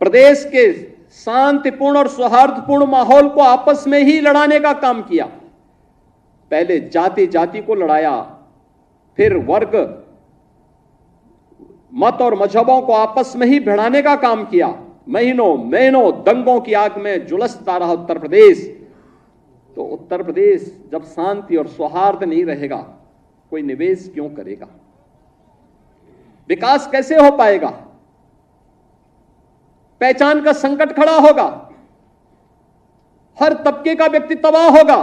प्रदेश के शांतिपूर्ण और सौहार्दपूर्ण माहौल को आपस में ही लड़ाने का काम किया। पहले जाति जाति को लड़ाया, फिर वर्ग, मत और मजहबों को आपस में ही भिड़ाने का काम किया। महीनों महीनों दंगों की आग में झुलसता रहा उत्तर प्रदेश। तो उत्तर प्रदेश जब शांति और सौहार्द नहीं रहेगा, कोई निवेश क्यों करेगा? विकास कैसे हो पाएगा? पहचान का संकट खड़ा होगा, हर तबके का व्यक्ति तबाह होगा।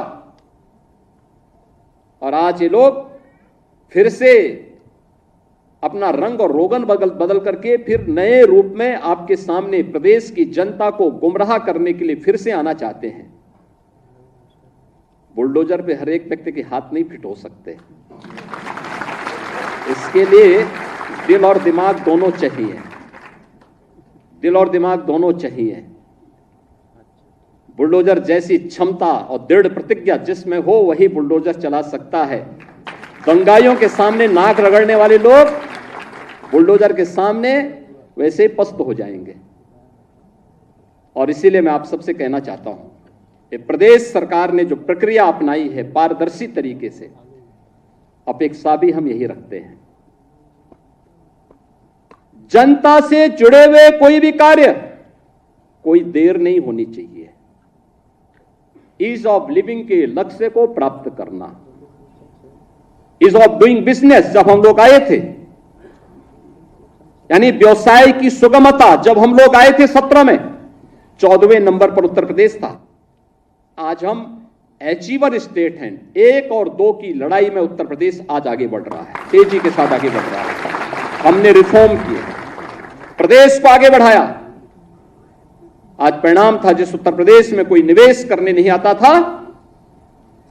और आज ये लोग फिर से अपना रंग और रोगन बदल करके फिर नए रूप में आपके सामने प्रदेश की जनता को गुमराह करने के लिए फिर से आना चाहते हैं। बुलडोजर पे हर एक व्यक्ति के हाथ नहीं फिट हो सकते। इसके लिए दिल और दिमाग दोनों चाहिए, दिल और दिमाग दोनों चाहिए। बुलडोजर जैसी क्षमता और दृढ़ प्रतिज्ञा जिसमें हो वही बुलडोजर चला सकता है। दंगाइयों के सामने नाक रगड़ने वाले लोग बुलडोजर के सामने वैसे ही पस्त हो जाएंगे। और इसीलिए मैं आप सबसे कहना चाहता हूं कि प्रदेश सरकार ने जो प्रक्रिया अपनाई है पारदर्शी तरीके से, अपेक्षा भी हम यही रखते हैं। जनता से जुड़े हुए कोई भी कार्य कोई देर नहीं होनी चाहिए। ईज ऑफ लिविंग के लक्ष्य को प्राप्त करना, ईज ऑफ डूइंग बिजनेस जब हम लोग आए थे, यानी व्यवसाय की सुगमता जब हम लोग आए थे 17 में 14वें नंबर पर उत्तर प्रदेश था। आज हम अचीवर स्टेट हैं। 1 और 2 की लड़ाई में उत्तर प्रदेश आज आगे बढ़ रहा है, तेजी के साथ आगे बढ़ रहा है। हमने रिफॉर्म किए, प्रदेश को आगे बढ़ाया। आज परिणाम था, जिस उत्तर प्रदेश में कोई निवेश करने नहीं आता था,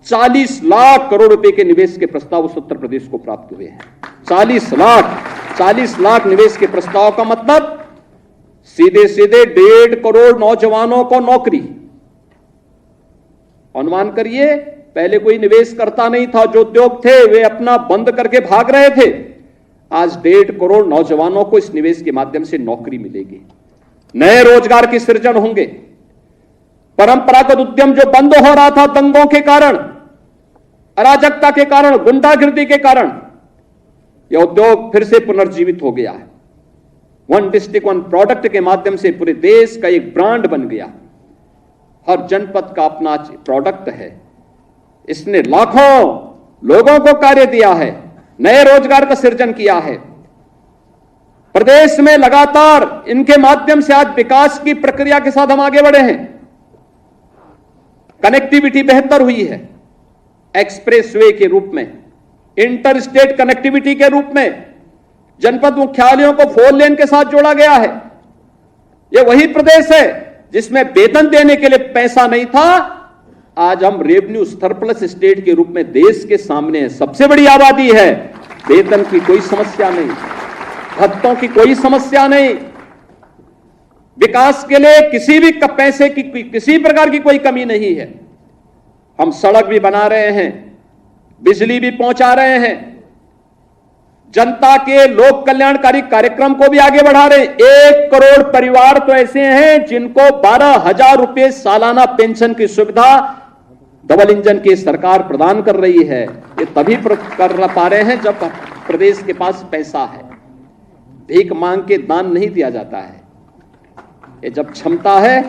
40 लाख करोड़ रुपए के निवेश के प्रस्ताव उस उत्तर प्रदेश को प्राप्त हुए हैं। 40 लाख निवेश के प्रस्ताव का मतलब सीधे सीधे 1.5 करोड़ नौजवानों को नौकरी। अनुमान करिए, पहले कोई निवेश करता नहीं था, जो उद्योग थे वे अपना बंद करके भाग रहे थे। आज 1.5 करोड़ नौजवानों को इस निवेश के माध्यम से नौकरी मिलेगी, नए रोजगार के सृजन होंगे। परंपरागत उद्यम जो बंद हो रहा था दंगों के कारण, अराजकता के कारण, गुंडागिर्दी के कारण, यह उद्योग फिर से पुनर्जीवित हो गया है। 1 डिस्ट्रिक्ट 1 प्रोडक्ट के माध्यम से पूरे देश का एक ब्रांड बन गया। हर जनपद का अपना प्रोडक्ट है। इसने लाखों लोगों को कार्य दिया है, नए रोजगार का सृजन किया है। प्रदेश में लगातार इनके माध्यम से आज विकास की प्रक्रिया के साथ हम आगे बढ़े हैं। कनेक्टिविटी बेहतर हुई है, एक्सप्रेसवे के रूप में, इंटर स्टेट कनेक्टिविटी के रूप में जनपद मुख्यालयों को 4 लेन के साथ जोड़ा गया है। यह वही प्रदेश है जिसमें वेतन देने के लिए पैसा नहीं था। आज हम रेवेन्यू सरप्लस स्टेट के रूप में देश के सामने है। सबसे बड़ी आबादी है, वेतन की कोई समस्या नहीं, भत्तों की कोई समस्या नहीं, विकास के लिए किसी भी पैसे की किसी प्रकार की कोई कमी नहीं है। हम सड़क भी बना रहे हैं, बिजली भी पहुंचा रहे हैं, जनता के लोक कल्याणकारी कार्यक्रम को भी आगे बढ़ा रहे हैं। 1 करोड़ परिवार तो ऐसे हैं जिनको 12,000 रुपए सालाना पेंशन की सुविधा डबल इंजन की सरकार प्रदान कर रही है। ये तभी कर पा रहे हैं जब प्रदेश के पास पैसा है। भीख मांग के दान नहीं दिया जाता है, ये जब क्षमता है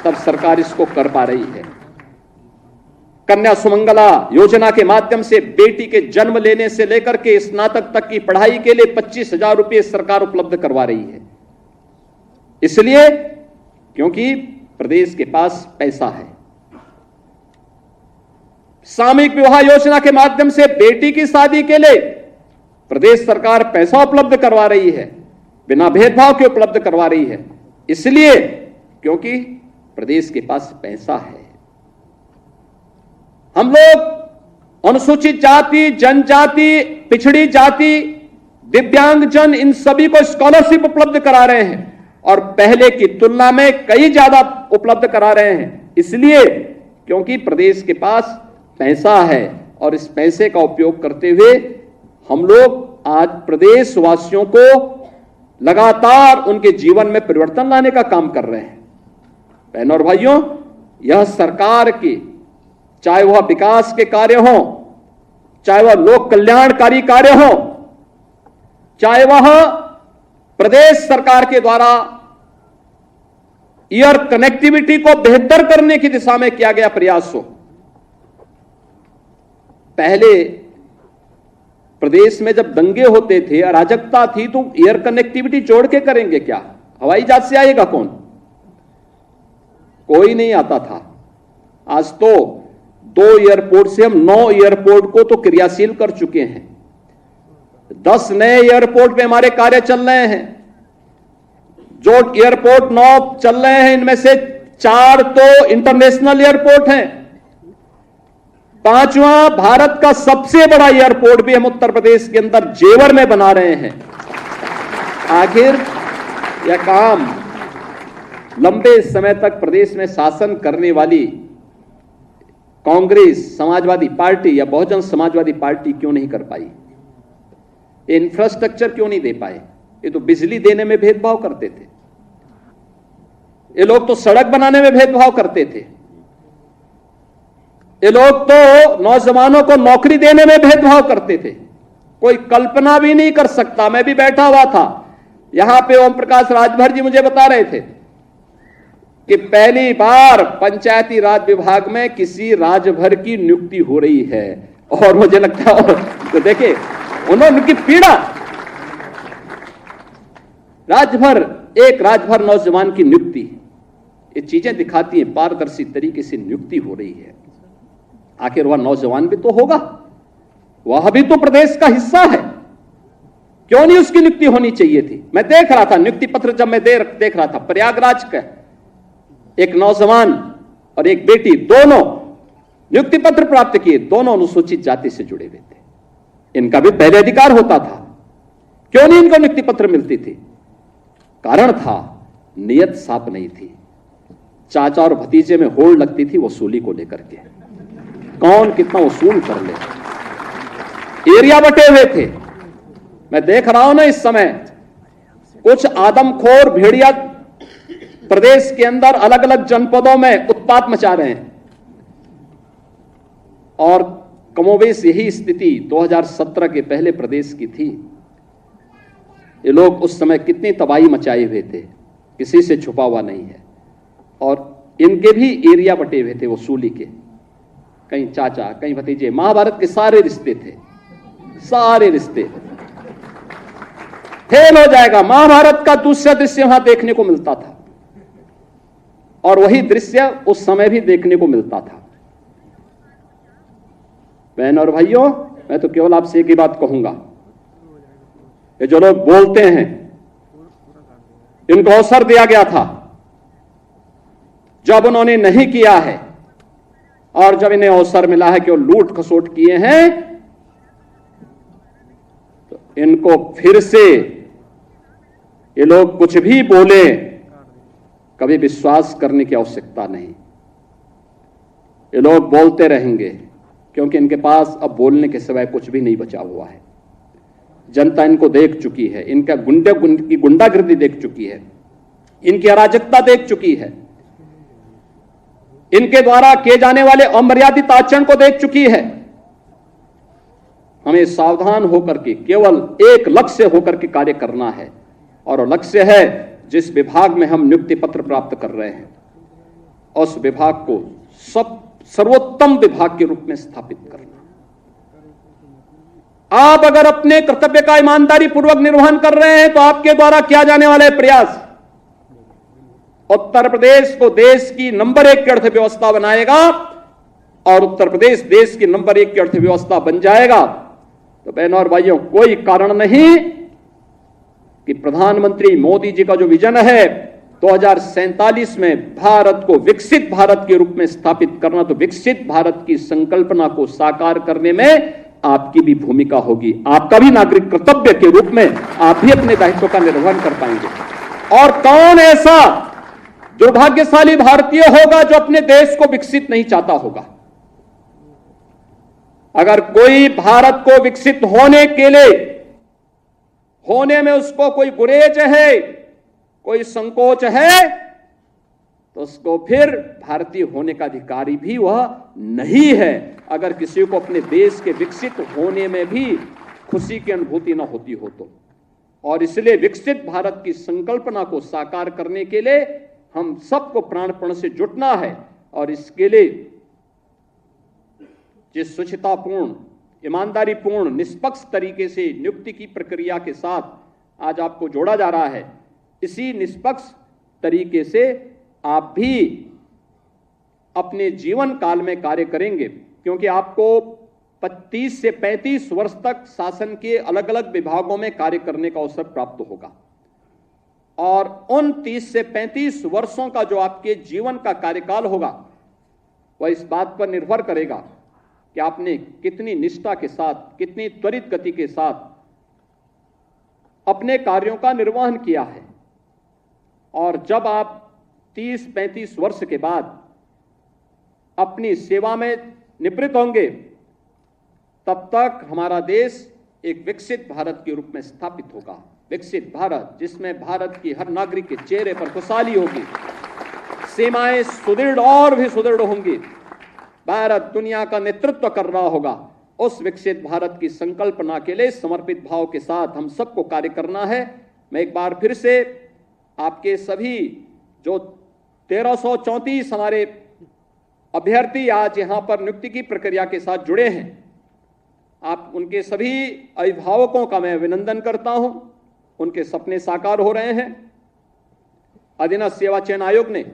तब सरकार इसको कर पा रही है। कन्या सुमंगला योजना के माध्यम से बेटी के जन्म लेने से लेकर के स्नातक तक की पढ़ाई के लिए 25,000 रुपए सरकार उपलब्ध करवा रही है। इसलिए क्योंकि प्रदेश के पास पैसा है। सामूहिक विवाह योजना के माध्यम से बेटी की शादी के लिए प्रदेश सरकार पैसा उपलब्ध करवा रही है, बिना भेदभाव के उपलब्ध करवा रही है। इसलिए क्योंकि प्रदेश के पास पैसा है। हम लोग अनुसूचित जाति, जनजाति, पिछड़ी जाति, दिव्यांगजन, इन सभी को स्कॉलरशिप उपलब्ध करा रहे हैं और पहले की तुलना में कई ज्यादा उपलब्ध करा रहे हैं। इसलिए क्योंकि प्रदेश के पास पैसा है और इस पैसे का उपयोग करते हुए हम लोग आज प्रदेशवासियों को लगातार उनके जीवन में परिवर्तन लाने का काम कर रहे हैं। बहनों और भाइयों, यह सरकार की, चाहे वह विकास के कार्य हो, चाहे वह लोक कल्याणकारी कार्य हो, चाहे वह प्रदेश सरकार के द्वारा एयर कनेक्टिविटी को बेहतर करने की दिशा में किया गया प्रयास हो। पहले प्रदेश में जब दंगे होते थे, अराजकता थी, तो एयर कनेक्टिविटी जोड़ के करेंगे क्या? हवाई जहाज से आएगा कौन? कोई नहीं आता था। आज तो 2 एयरपोर्ट से हम 9 एयरपोर्ट को तो क्रियाशील कर चुके हैं। 10 नए एयरपोर्ट पे हमारे कार्य चल रहे हैं। जो एयरपोर्ट 9 चल रहे हैं, इनमें से 4 तो इंटरनेशनल एयरपोर्ट हैं। 5वां भारत का सबसे बड़ा एयरपोर्ट भी हम उत्तर प्रदेश के अंदर जेवर में बना रहे हैं। आखिर यह काम लंबे समय तक प्रदेश में शासन करने वाली कांग्रेस, समाजवादी पार्टी या बहुजन समाजवादी पार्टी क्यों नहीं कर पाई? इंफ्रास्ट्रक्चर क्यों नहीं दे पाए? ये तो बिजली देने में भेदभाव करते थे, ये लोग तो सड़क बनाने में भेदभाव करते थे, ये लोग तो नौजवानों को नौकरी देने में भेदभाव करते थे। कोई कल्पना भी नहीं कर सकता। मैं भी बैठा हुआ था यहां पे, ओम प्रकाश राजभर जी मुझे बता रहे थे कि पहली बार पंचायती राज विभाग में किसी राजभर की नियुक्ति हो रही है। और मुझे लगता है, तो देखिए उनकी पीड़ा, राजभर, एक राजभर नौजवान की नियुक्ति, ये चीजें दिखाती हैं पारदर्शी तरीके से नियुक्ति हो रही है। आखिर वह नौजवान भी तो होगा, वह भी तो प्रदेश का हिस्सा है, क्यों नहीं उसकी नियुक्ति होनी चाहिए थी? मैं देख रहा था नियुक्ति पत्र, जब मैं देख रहा था, प्रयागराज का एक नौजवान और एक बेटी, दोनों नियुक्ति पत्र प्राप्त किए, दोनों अनुसूचित जाति से जुड़े हुए थे। इनका भी पहले अधिकार होता था, क्यों नहीं इनको नियुक्ति पत्र मिलती थी? कारण था नियत साफ नहीं थी। चाचा और भतीजे में होड़ लगती थी वसूली को लेकर के, कौन कितना वसूल कर ले। एरिया बटे हुए थे। मैं देख रहा हूं ना इस समय कुछ आदमखोर भेड़िया प्रदेश के अंदर अलग अलग जनपदों में उत्पात मचा रहे हैं, और कमोबेश यही स्थिति 2017 के पहले प्रदेश की थी। ये लोग उस समय कितनी तबाही मचाए हुए थे, किसी से छुपा हुआ नहीं है। और इनके भी एरिया बटे हुए थे वसूली के, कहीं चाचा, कहीं भतीजे। महाभारत के सारे रिश्ते थे, सारे रिश्ते। फेल हो जाएगा। महाभारत का दूसरा दृश्य वहां देखने को मिलता था, और वही दृश्य उस समय भी देखने को मिलता था। बहन और भाइयों, मैं तो केवल आपसे एक ही बात कहूंगा, ये जो लोग बोलते हैं, इनको अवसर दिया गया था, जब उन्होंने नहीं किया है, और जब इन्हें अवसर मिला है कि वो लूट खसोट किए हैं, तो इनको फिर से ये लोग कुछ भी बोले, कभी विश्वास करने की आवश्यकता नहीं। ये लोग बोलते रहेंगे, क्योंकि इनके पास अब बोलने के सिवाय कुछ भी नहीं बचा हुआ है। जनता इनको देख चुकी है, इनका की गुंडागिर्दी देख चुकी है, इनकी अराजकता देख चुकी है, इनके द्वारा किए जाने वाले अमर्यादित आचरण को देख चुकी है। हमें सावधान होकर के केवल एक लक्ष्य होकर के कार्य करना है, और लक्ष्य है जिस विभाग में हम नियुक्ति पत्र प्राप्त कर रहे हैं, उस विभाग को सर्वोत्तम विभाग के रूप में स्थापित करना। आप अगर अपने कर्तव्य का ईमानदारी पूर्वक निर्वहन कर रहे हैं, तो आपके द्वारा किया जाने वाले प्रयास उत्तर प्रदेश को देश की नंबर 1 की अर्थव्यवस्था बनाएगा, और उत्तर प्रदेश देश की नंबर 1 की अर्थव्यवस्था बन जाएगा। तो बहनों और भाइयों, कोई कारण नहीं कि प्रधानमंत्री मोदी जी का जो विजन है 2047 में भारत को विकसित भारत के रूप में स्थापित करना, तो विकसित भारत की संकल्पना को साकार करने में आपकी भी भूमिका होगी। आपका भी नागरिक कर्तव्य के रूप में आप भी अपने दायित्व का निर्वहन कर पाएंगे। और कौन ऐसा दुर्भाग्यशाली भारतीय होगा जो अपने देश को विकसित नहीं चाहता होगा? अगर कोई भारत को विकसित होने के लिए होने में उसको कोई गुरेज है, कोई संकोच है, तो उसको फिर भारतीय होने का अधिकारी भी वह नहीं है, अगर किसी को अपने देश के विकसित होने में भी खुशी की अनुभूति न होती हो तो। और इसलिए विकसित भारत की संकल्पना को साकार करने के लिए हम सबको प्राणपण से जुटना है। और इसके लिए जिस शुचितापूर्ण, ईमानदारीपूर्ण, निष्पक्ष तरीके से नियुक्ति की प्रक्रिया के साथ आज आपको जोड़ा जा रहा है, इसी निष्पक्ष तरीके से आप भी अपने जीवन काल में कार्य करेंगे, क्योंकि आपको 25 से 35 वर्ष तक शासन के अलग अलग विभागों में कार्य करने का अवसर प्राप्त होगा। और उन 30 से 35 वर्षों का जो आपके जीवन का कार्यकाल होगा, वह इस बात पर निर्भर करेगा कि आपने कितनी निष्ठा के साथ, कितनी त्वरित गति के साथ अपने कार्यों का निर्वहन किया है। और जब आप 30-35 वर्ष के बाद अपनी सेवा में निवृत्त होंगे, तब तक हमारा देश एक विकसित भारत के रूप में स्थापित होगा। विकसित भारत जिसमें भारत की हर नागरिक के चेहरे पर खुशहाली होगी, सीमाएं सुदृढ़ और भी सुदृढ़ होंगी, भारत दुनिया का नेतृत्व कर रहा होगा। उस विकसित भारत की संकल्पना के लिए समर्पित भाव के साथ हम सबको कार्य करना है। मैं एक बार फिर से आपके सभी जो 1334 हमारे अभ्यर्थी आज यहां पर नियुक्ति की प्रक्रिया के साथ जुड़े हैं, आप उनके सभी अभिभावकों का मैं अभिनंदन करता हूं। उनके सपने साकार हो रहे हैं। अधीनस्थ सेवा चयन आयोग ने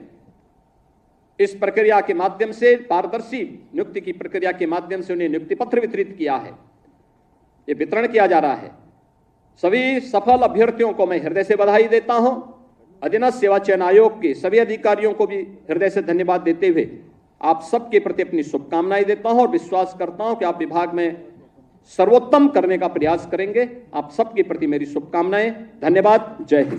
इस प्रक्रिया के माध्यम से, पारदर्शी नियुक्ति की प्रक्रिया के माध्यम से उन्हें नियुक्ति पत्र वितरित किया है, ये वितरण किया जा रहा है। सभी सफल अभ्यर्थियों को मैं हृदय से बधाई देता हूं। अधीनस्थ सेवा चयन आयोग के सभी अधिकारियों को भी हृदय से धन्यवाद देते हुए आप सबके प्रति अपनी शुभकामनाएं देता हूं और विश्वास करता हूं कि आप विभाग में सर्वोत्तम करने का प्रयास करेंगे। आप सबके प्रति मेरी शुभकामनाएं। धन्यवाद। जय हिंद।